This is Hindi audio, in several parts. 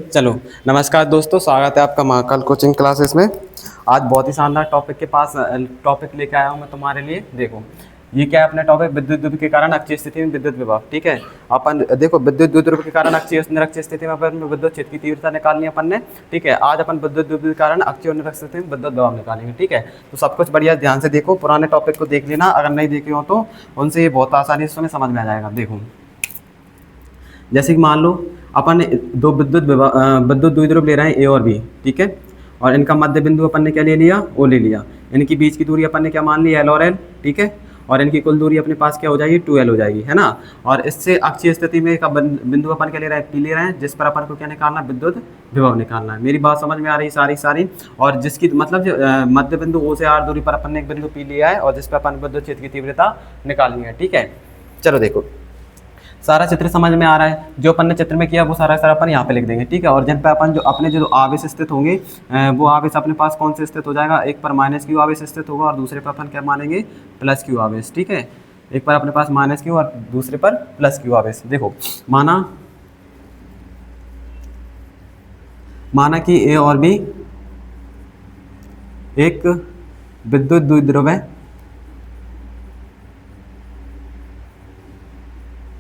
चलो, नमस्कार दोस्तों, स्वागत है आपका महाकाल कोचिंग क्लासेस में। आज बहुत ही शानदार टॉपिक लेके आया हूँ मैं तुम्हारे लिए। देखो, ये क्या है अपना टॉपिक, विद्युत द्युति के कारण अक्षीय स्थिति में विद्युत विभव। ठीक है, अपन देखो विद्युत द्युति के कारण अक्षीय और निरक्षीय स्थिति में अपन विद्युत क्षेत्र की तीव्रता निकालनी है अपन ने। ठीक है, आज अपन विद्युत द्युति के कारण अक्षीय और निरक्षीय स्थिति में विद्युत विभव निकालेंगे। ठीक है, तो सब कुछ बढ़िया ध्यान से देखो, पुराने टॉपिक को देख लेना, अगर नहीं देखे हो तो उनसे ये बहुत आसानी से तुम्हें समझ में आ जाएगा। देखो, जैसे कि मान लो अपन दो विद्युत द्विध्रुव ले रहे हैं, ए और बी। ठीक है, और इनका मध्य बिंदु अपन ने क्या ले लिया, ओ ले लिया। इनकी बीच की दूरी अपन ने क्या मान ली, एल और एल। ठीक है, और इनकी कुल दूरी अपने पास क्या हो जाएगी, 2l हो जाएगी, है ना। और इससे अक्षीय स्थिति में का बिंदु अपन क्या ले रहे हैं, पी ले रहे हैं, जिस पर अपन को क्या निकालना, विद्युत विभव निकालना है। मेरी बात समझ में आ रही सारी। और जिसकी मतलब जो मध्य बिंदु ओ से r दूरी पर अपन ने एक बिंदु पी लिया है, और जिस पर अपन विद्युत क्षेत्र की तीव्रता निकालनी है। ठीक है, चलो देखो, सारा चित्र समझ में आ रहा है। जो अपन ने चित्र में किया वो सारा अपन यहाँ पे लिख देंगे। ठीक है, और जिन पे अपन जो अपने जो आवेश स्थित होंगे, वो आवेश अपने पास कौन से स्थित हो जाएगा, एक पर -q आवेश स्थित होगा और दूसरे पर अपन क्या मानेंगे, +q आवेश। ठीक है, एक पर अपने पास -q और दूसरे पर +q आवेश। देखो, माना कि ए और बी एक विद्युत द्विध्रुव है।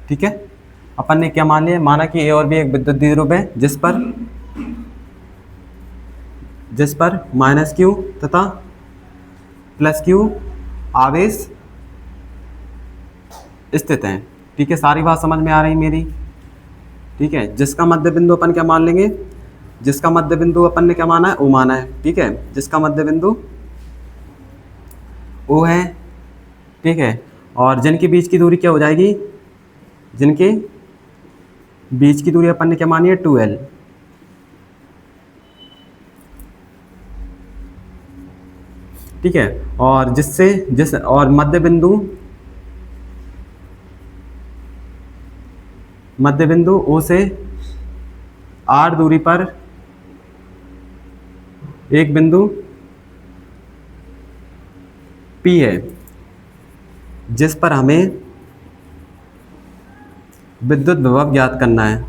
ठीक है, अपन ने क्या मान लिया, माना कि ए और बी एक विद्युत द्विध्रुव है, जिस पर -q तथा +q आवेश स्थित हैं। ठीक है, सारी बात समझ में आ रही मेरी। ठीक है, जिसका मध्य बिंदु अपन क्या मान लेंगे, जिसका मध्य बिंदु अपन ने क्या माना है, ओ माना है। ठीक है, जिसका मध्य बिंदु ओ है। ठीक है, और जिनके बीच की दूरी क्या हो जाएगी, जिनके बीच की दूरी अपन ने क्या मानी है, 2l। ठीक है, और और मध्य बिंदु ओ से r दूरी पर एक बिंदु P है, जिस पर हमें विद्युत विभव ज्ञात करना है।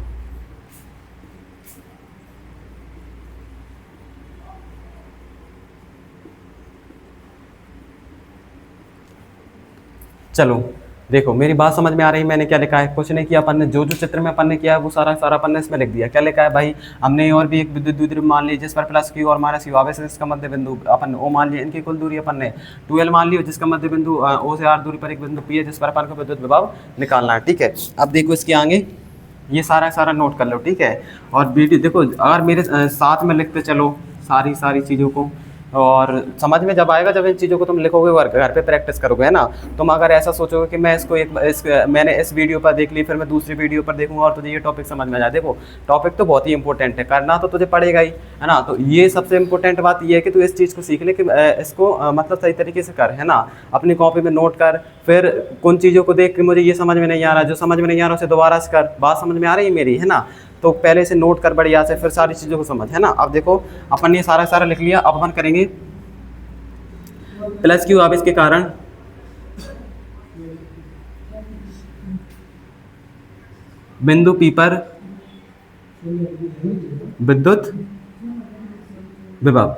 चलो देखो, मेरी बात समझ में आ रही है। मैंने क्या लिखा है, कुछ नहीं किया अपन ने, जो चित्र में अपन ने किया है वो सारा अपन ने इसमें लिख दिया। क्या लिखा है भाई, हमने और भी एक विद्युत द्विध्रुव मान ली, जिस पर +q और -q आवेश है, इसका मध्य बिंदु अपन ओ मान लिया। इनकी कुल दूरी अपन ने 2l मान ली, जिसका मध्य बिंदु ओ से r दूरी पर एक बिंदु p है, जिस पर अपन को विद्युत विभव निकालना है। ठीक है, अब देखो इसके आगे ये सारा नोट कर लो। ठीक है, और वीडियो देखो, अगर मेरे साथ में लिखते चलो सारी चीज़ों को, और समझ में जब आएगा, जब इन चीज़ों को तुम लिखोगे और घर पे प्रैक्टिस करोगे, है ना। तुम अगर ऐसा सोचोगे कि मैं मैंने इस वीडियो पर देख ली, फिर मैं दूसरी वीडियो पर देखूंगा और तुझे ये टॉपिक समझ में आ जाए। देखो, टॉपिक तो बहुत ही इंपॉर्टेंट है, करना तो तुझे पड़ेगा ही, है ना। तो ये सबसे इंपॉर्टेंट बात ये है कि तू इस चीज़ को सीख ले कि इसको मतलब सही तरीके से कर, है ना। अपनी कॉपी में नोट कर, फिर कुछ चीज़ों को देख के मुझे ये समझ में नहीं आ रहा, जो समझ में नहीं आ रहा उसे दोबारा से कर। बात समझ में आ रही है मेरी, है ना। तो पहले से नोट कर बढ़िया से, फिर सारी चीज़ों को समझ, है ना। अब देखो, अपन ये सारा लिख लिया। अब अपन करेंगे +q आवेश के कारण बिंदु P पर विद्युत विभव।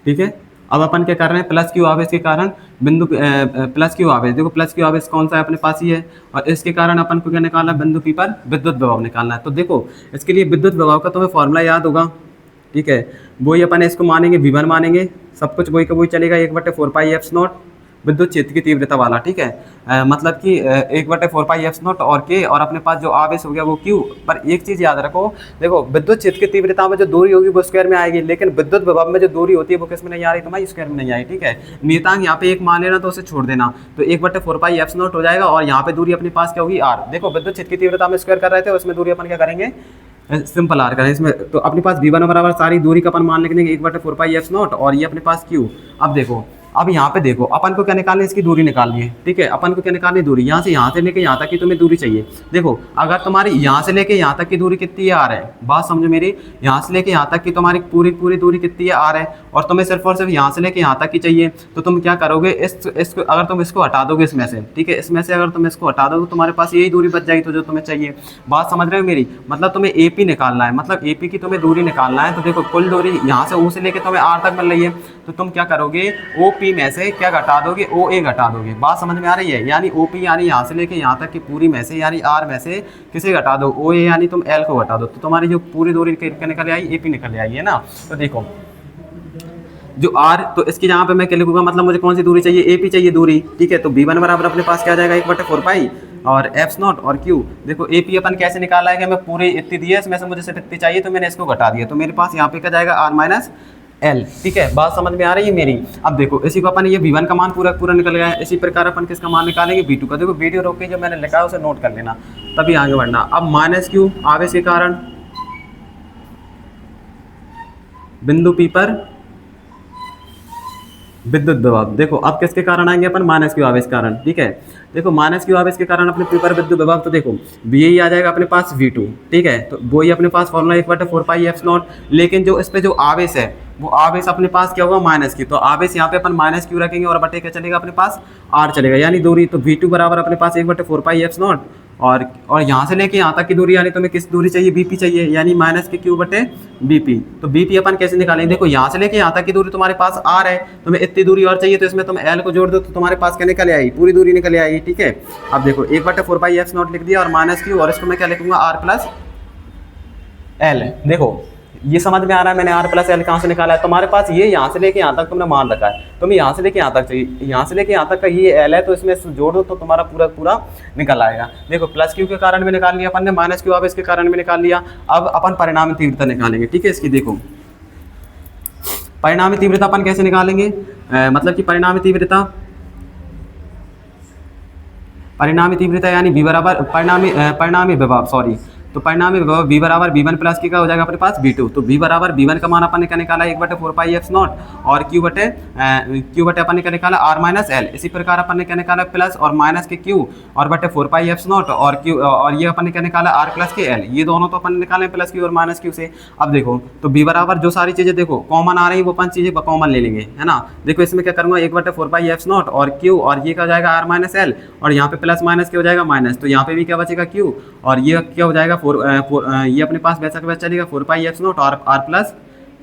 ठीक है, अब अपन क्या कर रहे हैं, +q आवेश के कारण बिंदु +q आवेश। देखो, +q आवेश कौन सा है, अपने पास ही है, और इसके कारण अपन को क्या निकालना है, बिंदु P पर विद्युत विभव निकालना है। तो देखो, इसके लिए विद्युत विभव का तुम्हें फॉर्मूला याद होगा। ठीक है, वही अपन इसको मानेंगे, V1 मानेंगे, सब कुछ वही का वही चलेगा, 1/4πε0 विद्युत क्षेत्र की तीव्रता वाला। ठीक है, मतलब कि 1/4πε0 और k, और अपने पास जो आवेश हो गया वो q। पर एक चीज़ याद रखो, देखो, विद्युत क्षेत्र की तीव्रता में जो दूरी होगी वो स्क्वायर में आएगी, लेकिन विद्युत विभव में जो दूरी होती है वो किस में नहीं आ रही, तुम्हारी स्क्वायर में नहीं आई। ठीक है, नियतांक यहाँ पे एक मान लेना, तो उसे छोड़ देना, तो 1/4πε0 हो जाएगा, और यहाँ पे दूरी अपने पास क्या होगी, r। देखो, विद्युत क्षेत्र की तीव्रता में स्क्वायर कर रहे थे, उसमें दूरी अपन क्या करेंगे, सिंपल आर करें इसमें। तो अपने पास V1 बराबर सारी दूरी का अपन मान लिख देंगे 1/4πε0, और ये अपने पास q। अब देखो, अब यहाँ पे देखो, अपन को क्या निकालनी है, इसकी दूरी निकालनी है। ठीक है, अपन को क्या निकालनी है, दूरी। यहाँ से लेके यहाँ तक की तुम्हें दूरी चाहिए। देखो, अगर तुम्हारी यहाँ से लेके यहाँ तक की दूरी कितनी है, r है। बात समझो मेरी, यहाँ से लेके यहाँ तक की तुम्हारी पूरी दूरी कितनी है, r है। और तुम्हें सिर्फ और सिर्फ यहाँ से लेके यहाँ तक की चाहिए, तो तुम क्या करोगे, इसको अगर तुम इसको हटा दोगे इसमें से, ठीक है, इसमें से अगर तुम इसको हटा दोगे तो तुम्हारे पास यही दूरी बच जाएगी, तो जो तुम्हें चाहिए। बात समझ रहे हो मेरी, मतलब तुम्हें AP निकालना है, मतलब AP की तुम्हें दूरी निकालना है। तो देखो कुल दूरी यहाँ से O से लेके तुम्हें R तक मिल रही है, तो तुम क्या करोगे, OP में से क्या घटा दोगे, OA घटा दोगे। बात समझ में आ रही है, यानी OP यानी यहाँ से लेके यहाँ तक की पूरी में से, यानी R में से किसे घटा दो, OA यानी तुम L को घटा दो, तो तुम्हारी जो पूरी दूरी निकल आई AP निकल आई है ना। तो देखो जो R, तो इसकी जहाँ पे मैं क्या लिखूंगा, मतलब मुझे कौन सी दूरी चाहिए, AP चाहिए दूरी, ठीक है। तो B1 बराबर अपने पास क्या आ जाएगा, 1/4 पाई और F0 और Q। देखो AP अपन कैसे निकाला है कि मैं पूरी इतनी दी है, इसमें से मुझे सिर्फ इतनी चाहिए, तो मैंने इसको घटा दिया, तो मेरे पास यहाँ पे क्या जाएगा R माइनस L, ठीक है। बात समझ में आ रही है मेरी। अब देखो इसी को अपन, ये V1 का मान पूरा निकल गया है, इसी प्रकार अपन किसका मान निकालेंगे, V2 का। देखो वीडियो रोक के जो मैंने लिखा है उसे नोट कर लेना, तभी आगे बढ़ना। अब माइनस Q आवेश के कारण बिंदु P पर विद्युत विभव। देखो अब किसके कारण आएंगे अपन, माइनस Q आवेश कारण, ठीक है। देखो माइनस Q आवेश के कारण अपने P पर विद्युत विभव, तो देखो यही आ जाएगा अपने पास V2, ठीक है। तो वो ही अपने पास फॉर्मूला 1/4 पाई F0, लेकिन जो इस पे जो आवेश है वो आवेश अपने पास क्या होगा, माइनस Q। तो आवेश यहाँ पे अपन माइनस Q रखेंगे और बटे क्या चलेगा अपने पास, R चलेगा, यानी दूरी। तो V2 बराबर अपने पास 1/4 पाई F0 और यहाँ से लेके यहाँ तक की दूरी, यानी तुम्हें किस दूरी चाहिए, BP चाहिए, यानी माइनस के Q बटे BP। तो BP अपन कैसे निकालेंगे, देखो यहाँ से लेके यहाँ तक की दूरी तुम्हारे पास R है, तुम्हें इतनी दूरी और चाहिए, तो इसमें तुम L को जोड़ दो, तो तुम्हारे पास क्या निकल आएगी, पूरी दूरी निकल आएगी, ठीक है। अब देखो 1/4 पाई F0 लिख दिया और माइनस Q, और इसको मैं क्या लिखूंगा, R प्लस L। देखो ये समझ में आ रहा है, मैंने R प्लस L कहाँ से निकाला है, तुम्हारे पास ये यहाँ से लेके यहाँ तक तुमने मान रखा है, तुम्हें यहाँ से लेके यहाँ तक चाहिए, यहाँ से लेके यहाँ तक का ये L है, तो इसमें जोड़ दो तो तुम्हारा पूरा निकल आएगा। देखो प्लस Q के कारण भी निकाल लिया अपन ने, माइनस Q अब इसके कारण भी निकाल लिया। अब अपन परिणामी तीव्रता निकालेंगे, ठीक है। इसकी देखो परिणामी तीव्रता अपन कैसे निकालेंगे, मतलब कि परिणामी तीव्रता यानी V बराबर परिणामी विभव, सॉरी, तो परिणामी विभव V बराबर V1 प्लस की का हो जाएगा अपने पास V2। तो V बराबर V1 का मान अपन ने क्या निकाला, 1/4 पाई F0 और Q बटे अपन ने क्या निकाला, R माइनस L। इसी प्रकार अपन ने क्या निकाला, प्लस और माइनस के Q और बटे 4 पाई F0 और Q, और ये अपन ने क्या निकाला, R प्लस के L। ये दोनों तो अपन ने निकाले प्लस Q और माइनस Q से। अब देखो तो V बराबर जो सारी चीज़ें देखो कॉमन आ रही है वो अपन चीज़ें कॉमन ले लेंगे, है ना। देखो इसमें क्या करूँगा, 1/4 पाई F0 और Q, और ये क्या हो जाएगा R माइनस L, और यहाँ पे प्लस माइनस क्या हो जाएगा, माइनस, तो यहाँ पे भी क्या बचेगा Q, और ये क्या हो जाएगा ये अपने पास वैसा का वैसा चलेगा 4 पाई F0 और R प्लस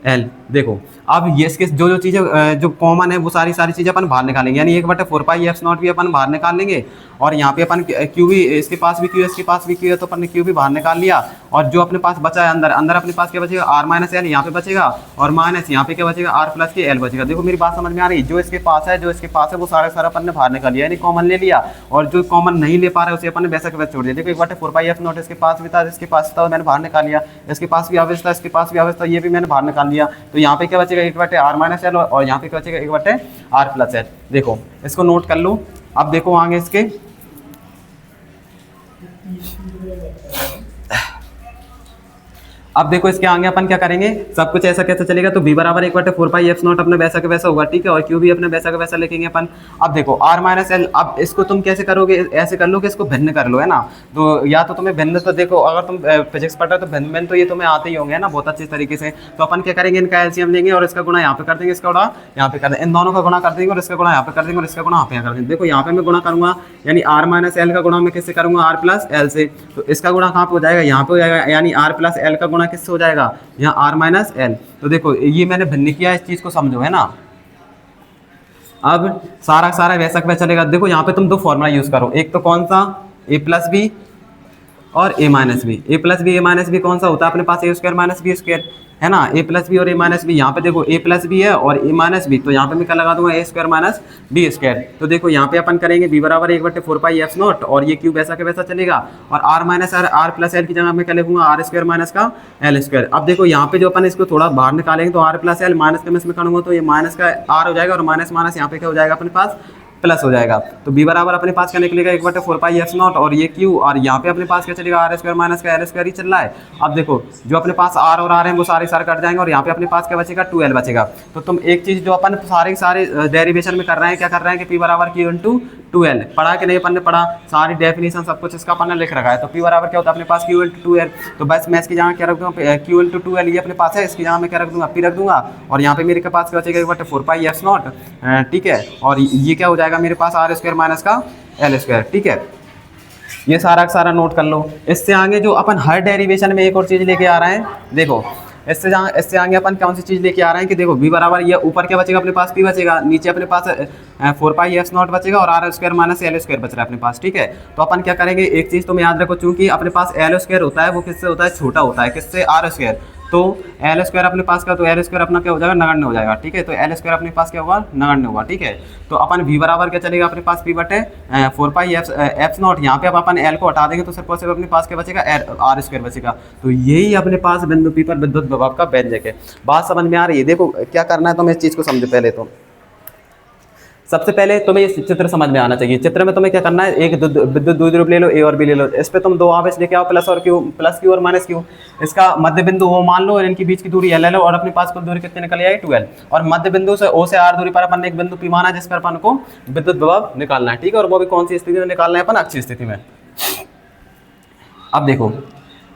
L। देखो अब ये इसके जो चीज़ें जो कॉमन है वो सारी चीज़ें अपन बाहर निकालेंगे, यानी 1/4 पाई F0 भी अपन बाहर निकाल लेंगे, और यहाँ पे अपन Q भी, इसके पास भी Q है, इसके पास भी Q है, तो अपन ने Q भी बाहर निकाल लिया। और जो अपने पास बचा है अंदर अपने पास क्या बचेगा, R माइनस L यहाँ पे बचेगा, और माइनस यहाँ पे क्या बचेगा, R प्लस के L बचेगा। देखो मेरी बात समझ में आ रही है, जो इसके पास है वो सारा अपन ने बाहर निकाल लिया, यानी कॉमन ले लिया, और जो कॉमन नहीं ले पा रहा है उसे अपन ने वैसा के वैसा छोड़ दिया। देखो 1/4 पाई F0 इसके पास भी था, इसके पास था, मैंने बाहर निकाल लिया, इसके पास भी आवेश था, इसके पास भी आवेश था, ये भी मैंने बाहर निकाल लिया। तो यहाँ पे क्या बचेगा, 1/R माइनस L, और यहाँ पे क्या बचेगा, 1/R प्लस L। देखो इसको नोट कर लो। अब देखो आगे इसके, अब देखो इसके आगे अपन क्या करेंगे, सब कुछ ऐसा कैसे चलेगा, तो V बराबर 1/4 पाई F0 अपने वैसा का वैसा होगा, ठीक है, और Q भी अपने वैसा का वैसा लिखेंगे अपन। अब देखो R माइनस L, अब इसको तुम कैसे करोगे, ऐसे कर लो कि इसको भिन्न कर लो, है ना। तो या तो तुम्हें भिन्न, तो देखो अगर तुम फिजिक्स पढ़ रहे हो तो भिन्न तो ये तुम्हें आते ही होंगे ना बहुत अच्छे तरीके से। तो अपन क्या करेंगे, इनका एलसीएम लेंगे और इसका गुणा यहाँ पे कर देंगे, इसका गुणा यहाँ पे कर देंगे, इन दोनों का गुणा कर देंगे और इसका गुणा यहाँ पे कर देंगे और इसका गुणा यहाँ पे कर देंगे। देखो यहाँ पे मैं गुणा करूंगा, यानी R माइनस L का गुणा मैं किससे करूंगा, R प्लस L से। तो इसका गुणा कहाँ पे हो जाएगा, यहाँ पे हो जाएगा, यानी R प्लस L का गुणा किससे हो जाएगा, यहाँ R माइनस L। तो देखो ये मैंने भिन्न किया, इस चीज को समझो, है ना। अब सारा वैसा वैसा चलेगा। देखो यहाँ पे तुम दो फॉर्मूला यूज करो, एक तो कौन सा, A प्लस बी और A minus b. A plus b A minus b कौन सा होता है अपने पास, A square minus b square, है ना। A प्लस बी और A माइनस बी, यहाँ पे देखो A प्लस बी है और A माइनस बी, तो यहाँ पे मैं क्या लगा दूंगा, A square minus b square. तो देखो यहाँ पे अपन करेंगे V बराबर 1/4 पाई F0 और ये Q वैसा के वैसा चलेगा, और R minus R plus L की जगह मैं क्या लिखूंगा, R स्क्वायर माइनस का L स्क्वायर। अब देखो यहाँ पे जो अपन इसको थोड़ा बाहर निकालेंगे तो R प्लस L माइनस का मैं इसमें करूँगा तो ये माइनस का R हो जाएगा, और माइनस माइनस यहाँ पे क्या हो जाएगा अपने पास, प्लस हो जाएगा। तो B बराबर अपने पास क्या निकलेगा, 1/4 पाई F0 और ये Q, और यहाँ पे अपने पास क्या चलेगा, R स्क्वायर माइनस का L स्क्वायर ही चल रहा है। अब देखो जो अपने पास R और R हैं वो सारे कट जाएंगे, और यहाँ पे अपने पास क्या बचेगा, 2L बचेगा। तो तुम एक चीज जो अपन सारे डेरिवेशन में कर रहे हैं, क्या कर रहे हैं कि P बराबर Q इंटू टू एल। पढ़ा कि नहीं अपन ने? पढ़ा, सारी डेफिनेशन सब कुछ इसका अपन ने लिख रखा है। तो पी बराबर क्या होता है अपने पास? Q into two L. तो बस मैं इसकी जगह क्या रख दूँगा? क्यू इंटू टू एल ये अपने पास है, इसकी जगह मैं क्या रख दूँगा? पी रख दूँगा। और यहाँ पे मेरे के पास क्या बचेगा? बट 4π/0, ठीक है। और ये क्या हो जाएगा मेरे पास? आर स्क्वायर माइनस का एल स्क्वायर, ठीक है। ये सारा का सारा नोट कर लो। इससे आगे जो अपन हर डेरिवेशन में एक और चीज़ लेके आ रहे हैं, देखो इससे आगे अपन कौन सी चीज़ लेके आ रहे हैं कि देखो v बराबर, ये ऊपर क्या बचेगा अपने पास? p बचेगा, नीचे अपने पास 4π/0 बचेगा और r square minus l square बच रहा है अपने पास, ठीक है। तो अपन क्या करेंगे, एक चीज़ तुम याद रखो, चूंकि अपने पास एल स्क्वायर होता है वो किससे होता है? छोटा होता है, किससे? R square. तो एल स्क्वायर अपने पास का, तो एल स्क्वायर अपना क्या हो जाएगा? नगण्य हो जाएगा, ठीक है। तो एल स्क्वायर अपने पास क्या होगा? नगण्य होगा, ठीक है। तो अपन v बराबर क्या चलेगा अपने पास? p बटे 4π/0। यहाँ पे अब अपन एल को हटा देंगे तो सिर्फ और सिर्फ अपने पास क्या बचेगा? आर स्क्वायर बचेगा। तो यही अपने पास बिंदु P पर विद्युत विभव का व्यंजक है। बात समझ में आ रही है? देखो क्या करना है, तो मैं इस चीज़ को समझो। पहले तो सबसे पहले तुम्हें ये चित्र समझ में आना चाहिए। चित्र में तुम्हें क्या करना है, एक विद्युत द्विध्रुव ले लो, ए और बी ले लो। इस पे तुम दो आवेश लेके आओ, प्लस और क्यू, प्लस क्यू और माइनस क्यू। इसका मध्य बिंदु ओ मान लो और इनके बीच की दूरी एल ले लो और अपने पास कुल दूरी कितनी निकल आई? 12। और मध्य बिंदु से ओ से आर दूरी पर अपन ने एक बिंदु पी माना जिस पर अपन को विद्युत विभव निकालना है, ठीक है। और वो भी कौन सी स्थिति में निकालना है? अपन अक्षीय स्थिति में। अब देखो,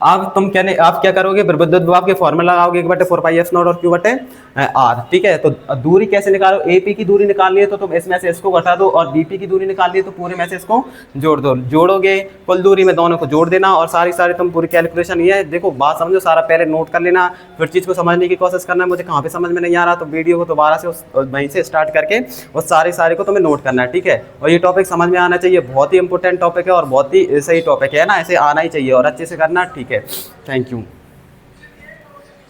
अब तुम आप क्या करोगे? विद्युत विभव के फॉर्मूला लगाओगे, 1/4π/0 और q बटे r, ठीक है। तो दूरी कैसे निकालो? AP की दूरी निकालनी है तो तुम इसमें से इसको घटा दो, और BP की दूरी निकालनी है तो पूरे में से इसको जोड़ दो। जोड़ोगे कुल दूरी में दोनों को जोड़ देना, और सारी तुम पूरी कैलकुलेशन ये है। देखो बात समझो, सारा पहले नोट कर लेना, फिर चीज़ को समझने की कोशिश करना है। मुझे कहाँ पे समझ में नहीं आ रहा तो वीडियो को दोबारा से वहीं से स्टार्ट करके उस सारे को तुम्हें नोट करना है, ठीक है। और ये टॉपिक समझ में आना चाहिए, बहुत ही इंपॉर्टेंट टॉपिक है और बहुत ही सही टॉपिक है ना, ऐसे आना ही चाहिए और अच्छे से करना, ठीक है। Thank you.